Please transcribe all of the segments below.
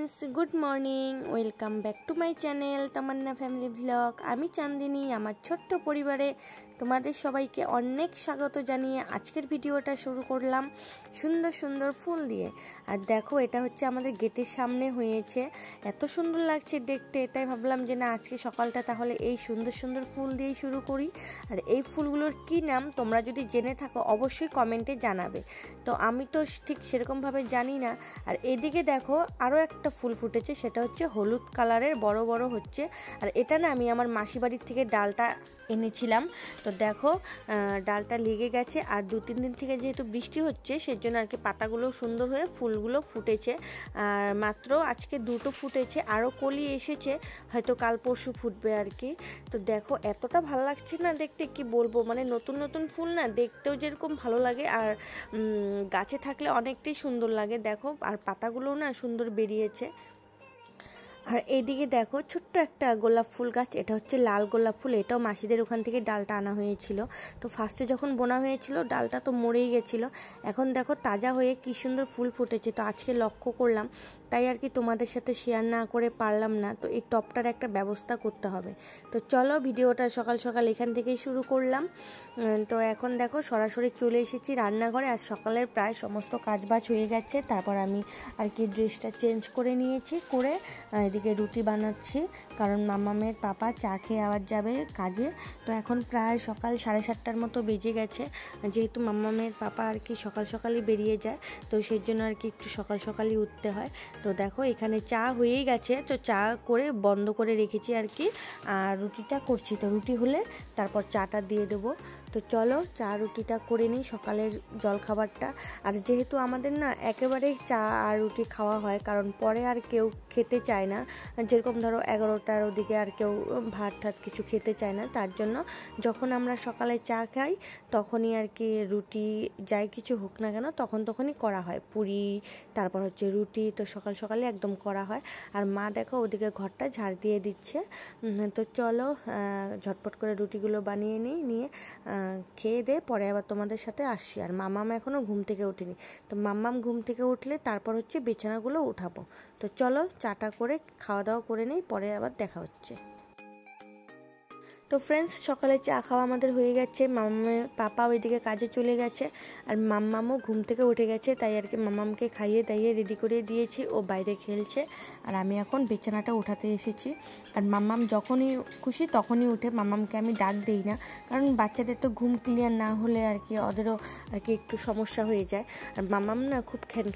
Friends good morning welcome back to my channel Tamanna family vlog. आमी चांदिनी आमार छोट्ट परिवारे তোমাদের সবাইকে অনেক স্বাগত জানিয়ে আজকের ভিডিওটা শুরু করলাম সুন্দর সুন্দর ফুল দিয়ে। আর দেখো এটা হচ্ছে আমাদের গেটের সামনে হয়েছে, এত সুন্দর লাগছে দেখতে। তাই ভাবলাম যে না আজকে সকালটা তাহলে এই সুন্দর সুন্দর ফুল দিয়েই শুরু করি। আর এই ফুলগুলোর কি নাম তোমরা যদি জেনে থাকো অবশ্যই কমেন্টে জানাবে। তো আমি তো ঠিক সেরকমভাবে জানি না। আর এদিকে দেখো আরও একটা ফুল ফুটেছে, সেটা হচ্ছে হলুদ কালারের বড় বড় হচ্ছে। আর এটা না আমি আমার মাসি বাড়ির থেকে ডালটা এনেছিলাম। তো দেখো ডালটা লেগে গেছে, আর 2-3 দিন থেকে যেহেতু বৃষ্টি হচ্ছে সেজন্য আর কি পাতাগুলো সুন্দর হয়ে ফুলগুলো ফুটেছে। আর মাত্র আজকে 2টো ফুটেছে, আরও কলি এসেছে, হয়তো কাল পরশু ফুটবে আর কি। তো দেখো এতটা ভালো লাগছে না দেখতে, কি বলবো, মানে নতুন নতুন ফুল না দেখতেও যেরকম ভালো লাগে আর গাছে থাকলে অনেকটাই সুন্দর লাগে। দেখো আর পাতাগুলোও না সুন্দর বেরিয়েছে। আর এইদিকে দেখো ছোট্ট একটা গোলাপ ফুল গাছ, এটা হচ্ছে লাল গোলাপ ফুল। এটাও মাসিদের ওখান থেকে ডালটা আনা হয়েছিল। তো ফার্স্টে যখন বোনা হয়েছিল ডালটা তো মরেই গেছিলো, এখন দেখো তাজা হয়ে কি সুন্দর ফুল ফুটেছে। তো আজকে লক্ষ্য করলাম, তাই আর কি তোমাদের সাথে শেয়ার না করে পারলাম না। তো এই টপটার একটা ব্যবস্থা করতে হবে। তো চলো ভিডিওটা সকাল সকাল এখান থেকেই শুরু করলাম। তো এখন দেখো সরাসরি চলে এসেছি রান্নাঘরে। আর সকালের প্রায় সমস্ত কাজবাজ হয়ে গেছে। তারপর আমি আর কি ড্রেসটা চেঞ্জ করে নিয়েছি, করে এদিকে রুটি বানাচ্ছি, কারণ মামামের পাপা চা খেয়ে আবার যাবে কাজে। তো এখন প্রায় সকাল 7:30টার মতো বেজে গেছে, যেহেতু মামামের পাপা আর কি সকাল সকালই বেরিয়ে যায়, তো সেই জন্য আর কি একটু সকাল সকালই উঠতে হয়। তো দেখো এখানে চা হয়েই গেছে, তো চা করে বন্ধ করে রেখেছি আর কি। আর রুটিটা করছি, তো রুটি হলে তারপর চাটা দিয়ে দেবো। তো চলো চা রুটিটা করে নিই, সকালের জলখাবারটা। আর যেহেতু আমাদের না একেবারেই চা আর রুটি খাওয়া হয়, কারণ পরে আর কেউ খেতে চায় না। যেরকম ধরো 11টার ওদিকে আর কেউ ভাত ঠাত কিছু খেতে চায় না, তার জন্য যখন আমরা সকালে চা খাই তখনই আর কি রুটি যাই কিছু হোক না কেন তখনই করা হয়, পুরি তারপর হচ্ছে রুটি। তো সকাল সকালে একদম করা হয়। আর মা দেখো ওদিকে ঘরটা ঝাড় দিয়ে দিচ্ছে। তো চলো ঝটপট করে রুটিগুলো বানিয়ে নিয়ে খেয়ে দে, পরে আবার তোমাদের সাথে আসছি। আর মাম্মাম এখনও ঘুম থেকে ওঠেনি, তো মাম্মাম ঘুম থেকে উঠলে তারপর হচ্ছে বিছানাগুলো উঠাবো। তো চলো চাটা করে খাওয়া দাওয়া করে নিই, পরে আবার দেখা হচ্ছে। তো ফ্রেন্ডস সকালে চা খাওয়া আমাদের হয়ে গেছে। মাম্মামের পাপা ওইদিকে কাজে চলে গেছে, আর মাম্মামও ঘুম থেকে উঠে গেছে। তাই আর কি মাম্মামকে খাইয়ে দাইয়ে রেডি করে দিয়েছি, ও বাইরে খেলছে। আর আমি এখন বিছানাটা উঠাতে এসেছি। আর মাম্মাম যখনই খুশি তখনই উঠে, মাম্মামকে আমি ডাক দিই না, কারণ বাচ্চাদের তো ঘুম ক্লিয়ার না হলে আর কি ওদেরও আর কি একটু সমস্যা হয়ে যায়। আর মাম্মাম না খুব খ্যান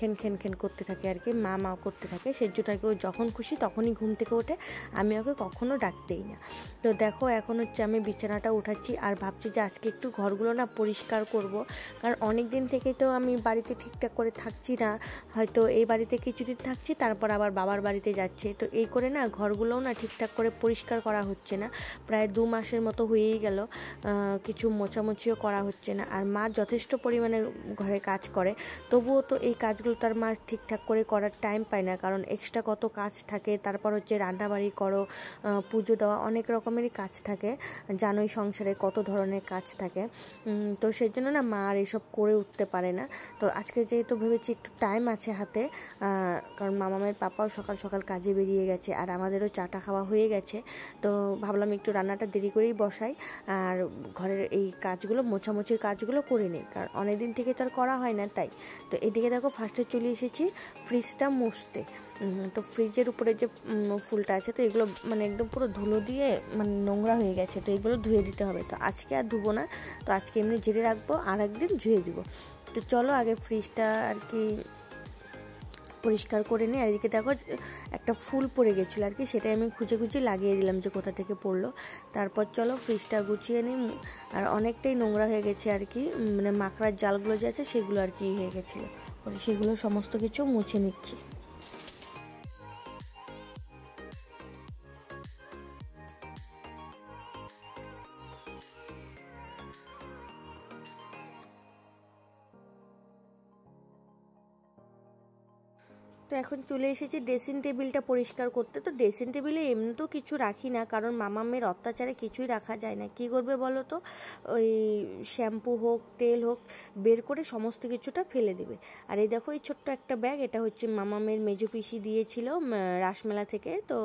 খ্যান করতে থাকে আর কি, মা করতে থাকে। সেই জন্য আর কি ও যখন খুশি তখনই ঘুম থেকে ওঠে, আমি ওকে কখনও ডাক দিই না। তো দেখো এখন হচ্ছে আমি বিছানাটা উঠাচ্ছি, আর ভাবছি যে আজকে একটু ঘরগুলো না পরিষ্কার করব, কারণ অনেক দিন থেকেই তো আমি বাড়িতে ঠিকঠাক করে থাকছি না। হয়তো এই বাড়িতে কিছুদিন থাকছি, তারপর আবার বাবার বাড়িতে যাচ্ছে। তো এই করে না ঘরগুলোও না ঠিকঠাক করে পরিষ্কার করা হচ্ছে না। প্রায় 2 মাসের মতো হয়েই গেল, কিছু মোছামুছিও করা হচ্ছে না। আর মা যথেষ্ট পরিমাণে ঘরে কাজ করে, তবুও তো এই কাজগুলো তার মা ঠিকঠাক করে করার টাইম পায় না, কারণ এক্সট্রা কত কাজ থাকে। তারপর হচ্ছে রান্নাবাড়ি করো, পুজো দেওয়া, অনেক রকমেরই কাজ থাকে। জানোই সংসারে কত ধরনের কাজ থাকে। তো সেই জন্য না মা আর এসব করে উঠতে পারে না। তো আজকে যেহেতু ভেবেছি একটু টাইম আছে হাতে, কারণ মামামের পাপাও সকাল সকাল কাজে বেরিয়ে গেছে, আর আমাদেরও চাটা খাওয়া হয়ে গেছে। তো ভাবলাম একটু রান্নাটা দেরি করেই বসাই, আর ঘরের এই কাজগুলো মোছামুছির কাজগুলো করে নিই, কারণ অনেকদিন থেকে তো আর করা হয় না তাই। তো এদিকে দেখো ফার্স্টে চলে এসেছি ফ্রিজটা মুছতে। তো ফ্রিজের উপরে যে ফুলটা আছে, তো এগুলো মানে একদম পুরো ধুলো দিয়ে মানে নোংরা হয়ে গেছে, তো এগুলো ধুয়ে দিতে হবে। তো আজকে আর ধুবো না, তো আজকে এমনি ঝেড়ে রাখবো, আর একদিন ধুয়ে দিব। তো চলো আগে ফ্রিজটা আর কি পরিষ্কার করে নিই। আর এদিকে দেখো একটা ফুল পড়ে গেছিলো আর কি, সেটাই আমি খুঁজে লাগিয়ে দিলাম যে কোথা থেকে পড়লো। তারপর চলো ফ্রিজটা গুছিয়ে নিই। আর অনেকটাই নোংরা হয়ে গেছে আর কি, মানে মাকড়ার জালগুলো যে আছে সেগুলো আর কি হয়ে গেছিলো, সেগুলো সমস্ত কিছু মুছে নিচ্ছি। তো এখন চলে এসেছি ড্রেসিং টেবিলটা পরিষ্কার করতে। তো ড্রেসিং টেবিলে এমনি তো কিছু রাখি না, কারণ মামামের অত্যাচারে কিছুই রাখা যায় না। কি করবে বলো তো, ওই শ্যাম্পু হোক তেল হোক বের করে সমস্ত কিছুটা ফেলে দেবে। আর এই দেখো এই ছোট্ট একটা ব্যাগ, এটা হচ্ছে মামামের মেজো পিসি দিয়েছিল রাসমেলা থেকে। তো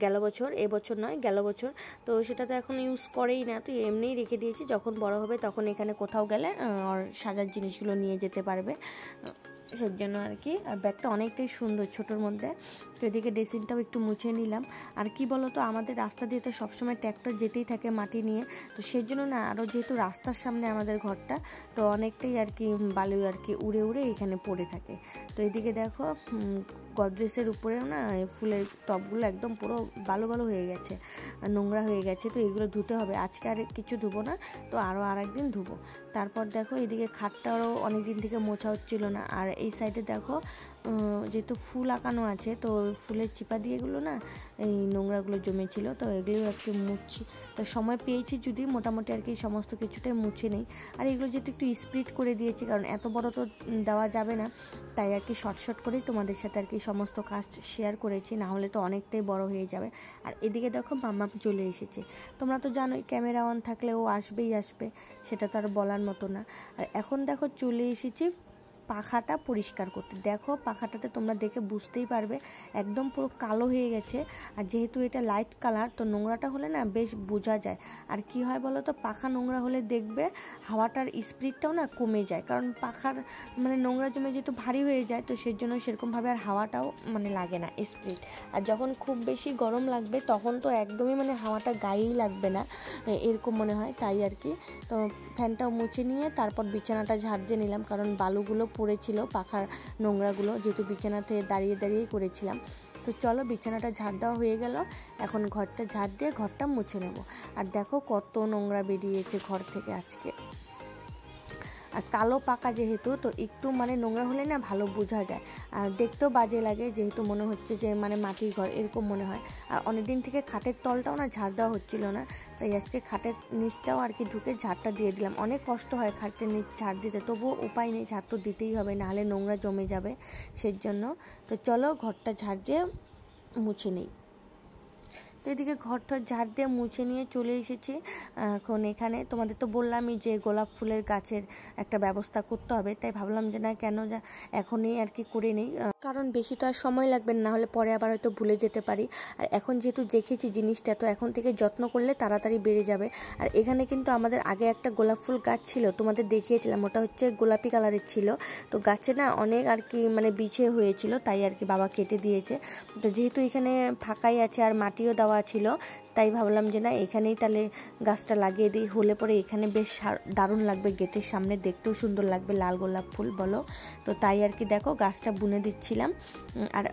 গেল বছর, এবছর নয় গেল বছর। তো সেটা তো এখন ইউজ করেই না, তো এমনিই রেখে দিয়েছি, যখন বড় হবে তখন এখানে কোথাও গেলে আর সাজার জিনিসগুলো নিয়ে যেতে পারবে, সেই জন্য আর কি। আর ব্যাগটা অনেকটাই সুন্দর ছোটোর মধ্যে। তো এদিকে ড্রেসিংটাও একটু মুছে নিলাম। আর কি বলো তো, আমাদের রাস্তা দিয়ে তো সবসময় ট্র্যাক্টর যেতেই থাকে মাটি নিয়ে, তো সেই জন্য না আরও যেহেতু রাস্তার সামনে আমাদের ঘরটা, তো অনেকটাই আর কি বালু আর কি উড়ে উড়ে এখানে পড়ে থাকে। তো এদিকে দেখো গডরেজের উপরেও না ফুলের টবগুলো একদম পুরো বালু বালু হয়ে গেছে, নোংরা হয়ে গেছে। তো এগুলো ধুতে হবে, আজকে আর কিছু ধুবো না, তো আরও আরেকদিন ধুবো। তারপর দেখো এদিকে খাটটাও অনেক দিন থেকে মোছা হচ্ছিল না। আর এই সাইডে দেখো যেহেতু ফুল আঁকানো আছে, তো ফুলের চিপা দিয়ে এগুলো না এই নোংরাগুলো জমেছিল, তো এগুলো একটু মুছছি। তো সময় পেয়েছি যদি মোটামুটি আর কি সমস্ত কিছুটাই মুছে নেই। আর এগুলো যেহেতু একটু স্প্লিট করে দিয়েছি, কারণ এত বড় তো দেওয়া যাবে না, তাই আর কি শর্ট করেই তোমাদের সাথে আর কি সমস্ত কাজ শেয়ার করেছি, না হলে তো অনেকটাই বড় হয়ে যাবে। আর এদিকে দেখো মাম্মা চলে এসেছে। তোমরা তো জানোই ক্যামেরা অন থাকলে ও আসবেই আসবে, সেটা তো আর বলার মতো না। আর এখন দেখো চলে এসেছি পাখাটা পরিষ্কার করতে। দেখো পাখাটাতে তোমরা দেখে বুঝতেই পারবে একদম পুরো কালো হয়ে গেছে। আর যেহেতু এটা লাইট কালার, তো নোংরাটা হলে না বেশ বোঝা যায়। আর কি হয় বলো তো, পাখা নোংরা হলে দেখবে হাওয়াটার স্পিডটাও না কমে যায়, কারণ পাখার মানে নোংরা জমে যেহেতু ভারী হয়ে যায়, তো সেই জন্য সেরকমভাবে আর হাওয়াটাও মানে লাগে না স্পিড। আর যখন খুব বেশি গরম লাগবে তখন তো একদমই মানে হাওয়াটা গায়েই লাগবে না, এরকম মনে হয়, তাই আর কি। তো ফ্যানটাও মুছে নিয়ে তারপর বিছানাটা ঝাড় দিয়ে নিলাম, কারণ বালুগুলো পড়েছিল পাখার নোংরাগুলো, যেহেতু বিছানাতে দাঁড়িয়ে দাঁড়িয়েই করেছিলাম। তো চলো বিছানাটা ঝাড় দেওয়া হয়ে গেল, এখন ঘরটা ঝাড় দিয়ে ঘরটা মুছে নেব। আর দেখো কত নোংরা বেরিয়েছে ঘর থেকে আজকে। আর কালো পাকা যেহেতু, তো একটু মানে নোংরা হলে না ভালো বোঝা যায়, আর দেখতেও বাজে লাগে, যেহেতু মনে হচ্ছে যে মানে মাটির ঘর এরকম মনে হয়। আর অনেকদিন থেকে খাটের তলটাও না ঝাড় দেওয়া হচ্ছিল না, তাই আজকে খাটের নিচটাও আর কি ঢুকে ঝাড়টা দিয়ে দিলাম। অনেক কষ্ট হয় খাটের নিচ ঝাড় দিতে, তবুও উপায় নেই, ঝাড় তো দিতেই হবে, নাহলে নোংরা জমে যাবে, সেই জন্য। তো চলো ঘরটা ঝাড় দিয়ে মুছে নিই। তো এদিকে ঘরটা ঝাড় দিয়ে মুছে নিয়ে চলে এসেছি এখন এখানে। তোমাদের তো বললামই যে গোলাপ ফুলের গাছের একটা ব্যবস্থা করতে হবে, তাই ভাবলাম যে না কেন এখনই আর কি করে নিই, কারণ বেশি তো আর সময় লাগবে না, হলে পরে আবার হয়তো ভুলে যেতে পারি। আর এখন যেহেতু দেখেছি জিনিসটা, তো এখন থেকে যত্ন করলে তাড়াতাড়ি বেড়ে যাবে। আর এখানে কিন্তু আমাদের আগে একটা গোলাপ ফুল গাছ ছিল, তোমাদের দেখিয়েছিলাম, ওটা হচ্ছে গোলাপি কালারের ছিল। তো গাছে না অনেক আর কি মানে বিছে হয়েছিল, তাই আর কি বাবা কেটে দিয়েছে। তো যেহেতু এখানে ফাঁকাই আছে আর মাটিও দেওয়া ছিল, তাই ভাবলাম যে না এখানেই তাহলে গাছটা লাগিয়ে দিই, হলে পরে এখানে বেশ দারুণ লাগবে, গেটের সামনে দেখতেও সুন্দর লাগবে, লাল গোলাপ ফুল বলো। তো তাই আর কি দেখো গাছটা বুনে দিচ্ছিলাম। আর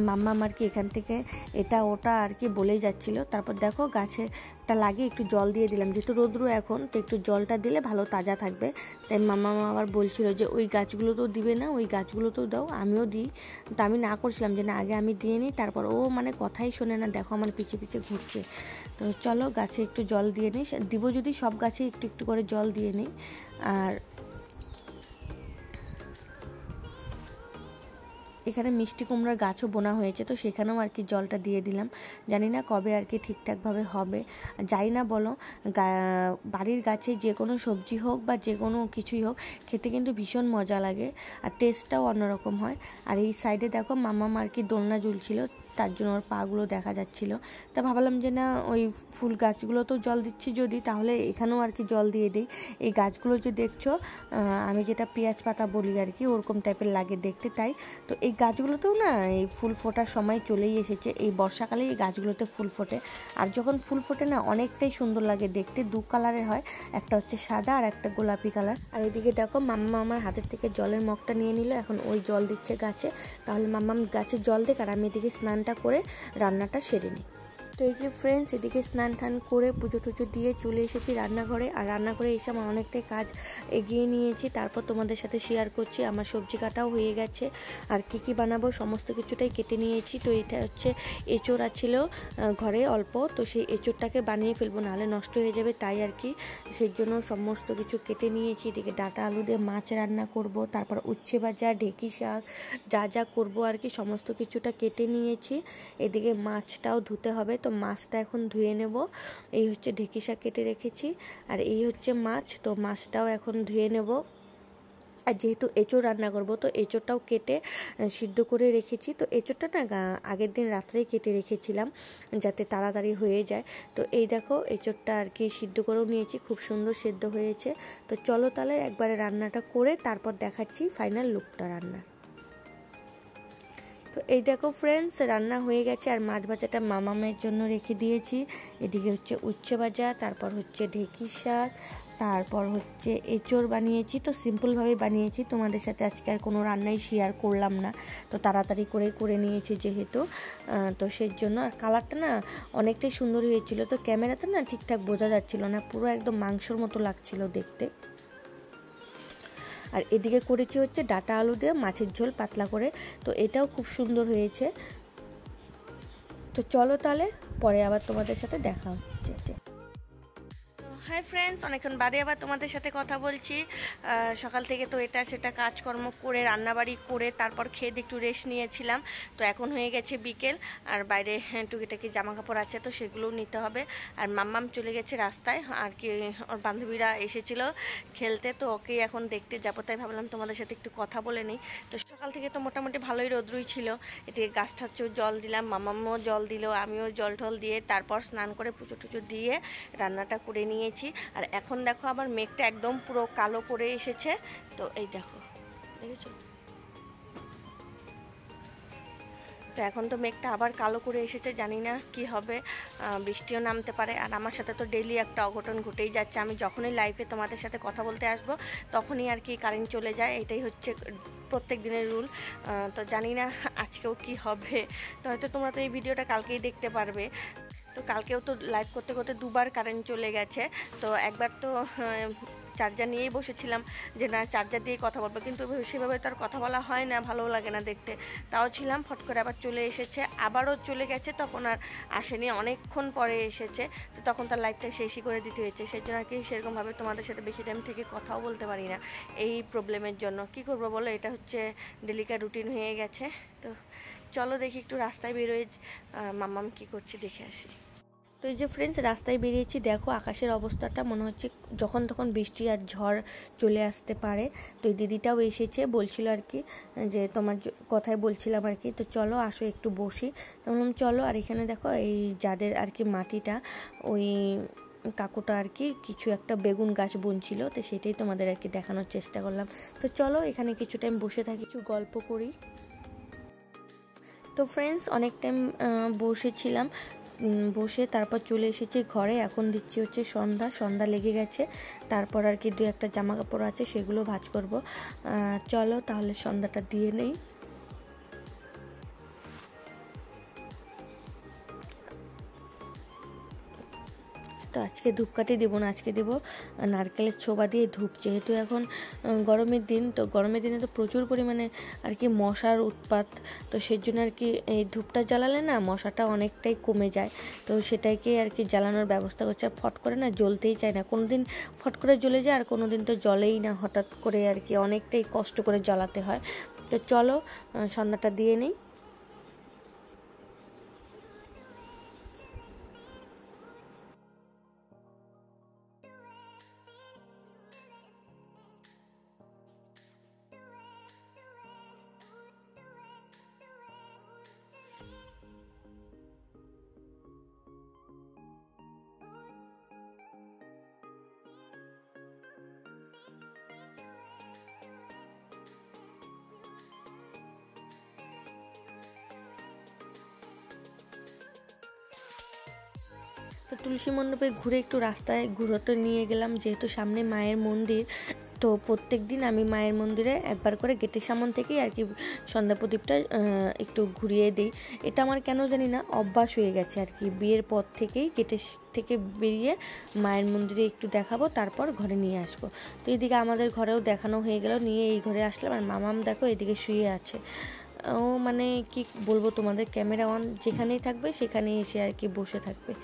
মাম্মা আর কি এখান থেকে এটা ওটা আর কি বলেই যাচ্ছিল। তারপর দেখো গাছেটা লাগিয়ে একটু জল দিয়ে দিলাম, যেহেতু রোদ্রু এখন, তো একটু জলটা দিলে ভালো তাজা থাকবে। তাই মাম্মা আবার বলছিল যে ওই গাছগুলো তো দিবে না, ওই গাছগুলো তো দাও, আমিও দিই। তো আমি না করছিলাম যে না আগে আমি দিয়ে নিই, তারপর ও মানে কথাই শোনে না, দেখো আমার পিছে পিছে ঘুরছে। তো চলো গাছে একটু জল দিয়ে নিই, দিব যদি সব গাছে একটু একটু করে জল দিয়ে নিই। আর এখানে মিষ্টি কুমড়ার গাছও বোনা হয়েছে, তো সেখানেও আর কি জলটা দিয়ে দিলাম। জানি না কবে আর কি ঠিকঠাকভাবে হবে, যাই না বলো, বাড়ির গাছে যে কোনো সবজি হোক বা যে কোনো কিছুই হোক খেতে কিন্তু ভীষণ মজা লাগে, আর টেস্টটাও অন্যরকম হয়। আর এই সাইডে দেখো মাম্মা আর কি দোলনা ঝুলছিল, তার জন্য ওর পাগুলো দেখা যাচ্ছিল। তা ভাবলাম যে না ওই ফুল গাছগুলো তো জল দিচ্ছি যদি, তাহলে এখানেও আর কি জল দিয়ে দিই। এই গাছগুলো যে দেখছো আমি যেটা পেঁয়াজ পাতা বলি আর কি, ওরকম টাইপের লাগে দেখতে, তাই। তো এই গাছগুলোতেও না এই ফুল ফোটার সময় চলেই এসেছে, এই বর্ষাকালে এই গাছগুলোতে ফুল ফোটে। আর যখন ফুল ফোটে না অনেকটাই সুন্দর লাগে দেখতে, দু কালারের হয়, একটা হচ্ছে সাদা আর একটা গোলাপি কালার। আর এদিকে দেখো মাম্মা আমার হাতের থেকে জলের মগটা নিয়ে নিল, এখন ওই জল দিচ্ছে গাছে। তাহলে মাম্মা গাছে জল দেখ, আর আমি এদিকে স্নানটা করে রান্নাটা সেরে নিই। তো এই যে ফ্রেন্ডস, এদিকে স্নান টান করে পুজো টুজো দিয়ে চলে এসেছি রান্নাঘরে। আর রান্নাঘরে এসে আমার অনেকটাই কাজ এগিয়ে নিয়েছি। তারপর তোমাদের সাথে শেয়ার করছি। আমার সবজি কাটাও হয়ে গেছে, আর কি বানাবো সমস্ত কিছুটাই কেটে নিয়েছি। তো এটা হচ্ছে এঁচোড় ছিল ঘরে অল্প, তো সেই এঁচোড়টাকে বানিয়ে ফেলবো, নাহলে নষ্ট হয়ে যাবে, তাই আর কি সেই জন্য সমস্ত কিছু কেটে নিয়েছি। এদিকে ডাঁটা আলু দিয়ে মাছ রান্না করব, তারপর উচ্ছে ভাজা, ঢেঁকি শাক, যা যা করবো আর কি সমস্ত কিছুটা কেটে নিয়েছি। এদিকে মাছটাও ধুতে হবে, তো মাছটা এখন ধুয়ে নেব। এই হচ্ছে ঢেঁকি শাক কেটে রেখেছি, আর এই হচ্ছে মাছ, তো মাছটাও এখন ধুয়ে নেব। আর যেহেতু এঁচোড় রান্না করব, তো এঁচোড়টাও কেটে সিদ্ধ করে রেখেছি। তো এঁচোড়টা না আগের দিন রাত্রেই কেটে রেখেছিলাম যাতে তাড়াতাড়ি হয়ে যায়। তো এই দেখো এঁচোড়টা আর কি সিদ্ধ করেও নিয়েছি, খুব সুন্দর সিদ্ধ হয়েছে। তো চলো তাহলে একবারে রান্নাটা করে তারপর দেখাচ্ছি ফাইনাল লুকটা রান্না। তো এই দেখো ফ্রেন্ডস, রান্না হয়ে গেছে। আর মাছ ভাজাটা মামামের জন্য রেখে দিয়েছি। এদিকে হচ্ছে উচ্ছে ভাজা, তারপর হচ্ছে ঢেঁকি শাক, তারপর হচ্ছে এঁচোড় বানিয়েছি। তো সিম্পলভাবে বানিয়েছি, তোমাদের সাথে আজকে আর কোনো রান্নাই শেয়ার করলাম না, তো তাড়াতাড়ি করে নিয়েছি যেহেতু, তো সেই জন্য। আর কালারটা না অনেকটাই সুন্দর হয়েছিল, তো ক্যামেরাতে না ঠিকঠাক বোঝা যাচ্ছিল না, পুরো একদম মাংসর মতো লাগছিল দেখতে। আর এদিকে করেছি হচ্ছে ডাঁটা আলু দিয়ে মাছের ঝোল পাতলা করে, তো এটাও খুব সুন্দর হয়েছে। তো চলো তাহলে পরে আবার তোমাদের সাথে দেখা হচ্ছে। হাই ফ্রেন্ডস, অনেকক্ষণ বাদে আবার তোমাদের সাথে কথা বলছি। সকাল থেকে তো এটা সেটা কাজকর্ম করে রান্নাবাড়ি করে তারপর খেয়ে একটু রেস্ট নিয়েছিলাম। তো এখন হয়ে গেছে বিকেল, আর বাইরে টুকিটাকি জামা কাপড় আছে, তো সেগুলোও নিতে হবে। আর মাম্মাম চলে গেছে রাস্তায়, আর কি ওর বান্ধবীরা এসেছিল খেলতে, তো ওকে এখন দেখতে যাবো, তাই ভাবলাম তোমাদের সাথে একটু কথা বলে নিই। তো সকাল থেকে তো মোটামুটি ভালোই রোদ্রুই ছিল। এদিকে গাছ ঠাচ্ছেও জল দিলাম, মাম্মামও জল দিল, আমিও জল টল দিয়ে তারপর স্নান করে পুজো টুজো দিয়ে রান্নাটা করে নিয়েছি। আর এখন দেখো আবার মেঘটা একদম পুরো কালো করে এসেছে। তো এই দেখো, দেখেছো? তো এখন তো মেঘটা আবার কালো করে এসেছে, জানি না কি হবে, বৃষ্টিও নামতে পারে। আর আমার সাথে তো ডেইলি একটা অঘটন ঘটেই যাচ্ছে, আমি যখনই লাইভে তোমাদের সাথে কথা বলতে আসবো তখনই আর কি কারেন্ট চলে যায়, এটাই হচ্ছে প্রত্যেক দিনের রুল। তো জানি না আজকেও কি হবে, তো হয়তো তোমরা তো এই ভিডিওটা কালকেই দেখতে পারবে। তো কালকেও তো লাইভ করতে করতে দুবার কারেন্ট চলে গেছে। তো একবার তো চার্জার নিয়েই বসেছিলাম যে না চার্জার দিয়ে কথা বলবো, কিন্তু সেভাবে তো আর কথা বলা হয় না, ভালো লাগে না দেখতে। তাও ছিলাম, ফট করে আবার চলে এসেছে, আবারও চলে গেছে, তখন আর আসেনি, অনেকক্ষণ পরে এসেছে। তো তখন তার লাইভটা শেষই করে দিতে হয়েছে, সেই জন্য আর কি সেরকমভাবে তোমাদের সাথে বেশি টাইম থেকে কথাও বলতে পারি না এই প্রবলেমের জন্য। কি করবো বলো, এটা হচ্ছে ডেলিকার রুটিন হয়ে গেছে। তো চলো দেখি একটু রাস্তায় বেরোয় মাম্মাম কি করছে দেখে আসি। তো এই যে ফ্রেন্ডস, রাস্তায় বেরিয়েছি, দেখো আকাশের অবস্থাটা মনে হচ্ছে যখন তখন বৃষ্টি আর ঝড় চলে আসতে পারে। তো এই দিদিটাও এসেছে, বলছিল আর কি যে তোমার কথাই বলছিলাম আর কি, তো চলো আসো একটু বসি। তো বললাম চলো। আর এখানে দেখো এই যাদের আর কি মাটিটা, ওই কাকুটা আর কি কিছু একটা বেগুন গাছ বুনছিল, তো সেটাই তোমাদের আর কি দেখানোর চেষ্টা করলাম। তো চলো এখানে কিছু টাইম বসে থাকি, কিছু গল্প করি। তো ফ্রেন্ডস, অনেক টাইম বসেছিলাম, বসে তারপর চলে এসেছি ঘরে। এখন দিচ্ছি হচ্ছে সন্ধ্যা লেগে গেছে। তারপর আর কি 2-1টা জামা কাপড় আছে, সেগুলো ভাঁজ করব। চলো তাহলে সন্ধ্যাটা দিয়ে নেই। তো আজকে ধূপকাঠি দেবো না, আজকে দেবো নারকেলের ছোবা দিয়ে ধূপ, যেহেতু এখন গরমের দিন, তো গরমের দিনে তো প্রচুর পরিমাণে আর কি মশার উৎপাত, তো সেই জন্য আর কি এই ধূপটা জ্বালালে না মশাটা অনেকটাই কমে যায়। তো সেটাইকে আর কি জ্বালানোর ব্যবস্থা করছে। আর ফট করে না জ্বলতেই চায় না, কোনো দিন ফট করে জ্বলে যায়, আর কোনো দিন তো জ্বলেই না, হঠাৎ করে আর কি অনেকটাই কষ্ট করে জ্বালাতে হয়। তো চলো সন্ধ্যাটা দিয়ে নিই। তো তুলসী মণ্ডপে ঘুরে একটু রাস্তায় ঘুরোতে নিয়ে গেলাম, যেহেতু সামনে মায়ের মন্দির, তো প্রত্যেক দিন আমি মায়ের মন্দিরে একবার করে গেটের সামন থেকেই আর কি সন্ধ্যা প্রদীপটা একটু ঘুরিয়ে দিই। এটা আমার কেন জানি না অভ্যাস হয়ে গেছে আর কি, বিয়ের পর থেকেই গেটের থেকে বেরিয়ে মায়ের মন্দিরে একটু দেখাবো, তারপর ঘরে নিয়ে আসবো। তো এদিকে আমাদের ঘরেও দেখানো হয়ে গেল, নিয়ে এই ঘরে আসলাম। আর মামাম দেখো এদিকে শুয়ে আছে। ও মানে কি বলবো তোমাদের, ক্যামেরা অন যেখানেই থাকবে সেখানেই এসে আর কি বসে থাকবে।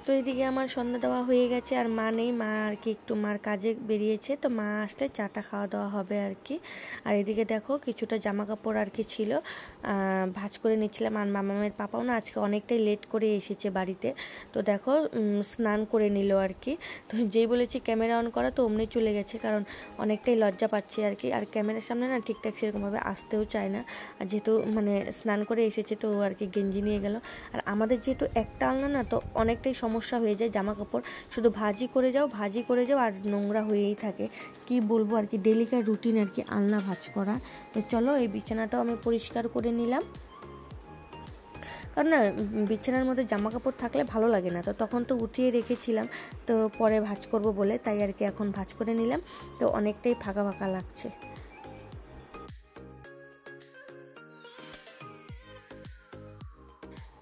তো এদিকে আমার সন্ধ্যা দেওয়া হয়ে গেছে, আর মা নেই, মা আর কি একটু মার কাজে বেরিয়েছে, তো মা আসলে চাটা খাওয়া দাওয়া হবে আর কি। আর এদিকে দেখো কিছুটা জামা কাপড় আর কি ছিল, ভাঁজ করে নিচ্ছিলাম। আর মামামের পাপাও না আজকে অনেকটাই লেট করে এসেছে বাড়িতে, তো দেখো স্নান করে নিল আর কি। তো যেই বলেছি ক্যামেরা অন করা, তো অমনি চলে গেছে, কারণ অনেকটাই লজ্জা পাচ্ছে আর কি। আর ক্যামেরার সামনে না ঠিকঠাক সেরকমভাবে আসতেও চায় না, আর যেহেতু মানে স্নান করে এসেছে তো আর কি গেঞ্জি নিয়ে গেল। আর আমাদের যেহেতু একটা আলনা না, তো অনেকটাই সমস্যা হয়ে যায়, জামা কাপড় শুধু ভাজি করে যাও আর নোংরা হয়েই থাকে। কি বলবো আর কি, ডেলিকার রুটিন আর কি আলনা ভাজ করা। তো চলো এই বিছানাটাও আমি পরিষ্কার করে নিলাম, কারণ না বিছানার মধ্যে জামা কাপড় থাকলে ভালো লাগে না, তো তখন তো উঠিয়ে রেখেছিলাম, তো পরে ভাজ করব বলে, তাই আর কি এখন ভাজ করে নিলাম। তো অনেকটাই ফাঁকা ফাঁকা লাগছে।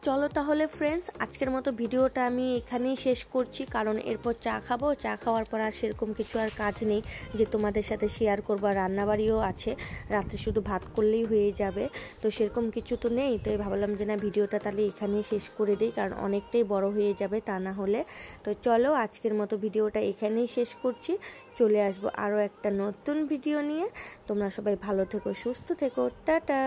চলো তাহলে ফ্রেন্ডস, আজকের মতো ভিডিওটা আমি এখানেই শেষ করছি, কারণ এরপর চা খাবো, চা খাওয়ার পর আর সেরকম কিছু আর কাজ নেই যে তোমাদের সাথে শেয়ার করবো। আর রান্নাবাড়িও আছে, রাতে শুধু ভাত করলেই হয়ে যাবে, তো সেরকম কিছু তো নেই। তো ভাবলাম যে না, ভিডিওটা তাহলে এখানেই শেষ করে দিই, কারণ অনেকটাই বড় হয়ে যাবে তা না হলে। তো চলো আজকের মতো ভিডিওটা এখানেই শেষ করছি, চলে আসবো আরও একটা নতুন ভিডিও নিয়ে। তোমরা সবাই ভালো থেকো, সুস্থ থেকো, টাটা।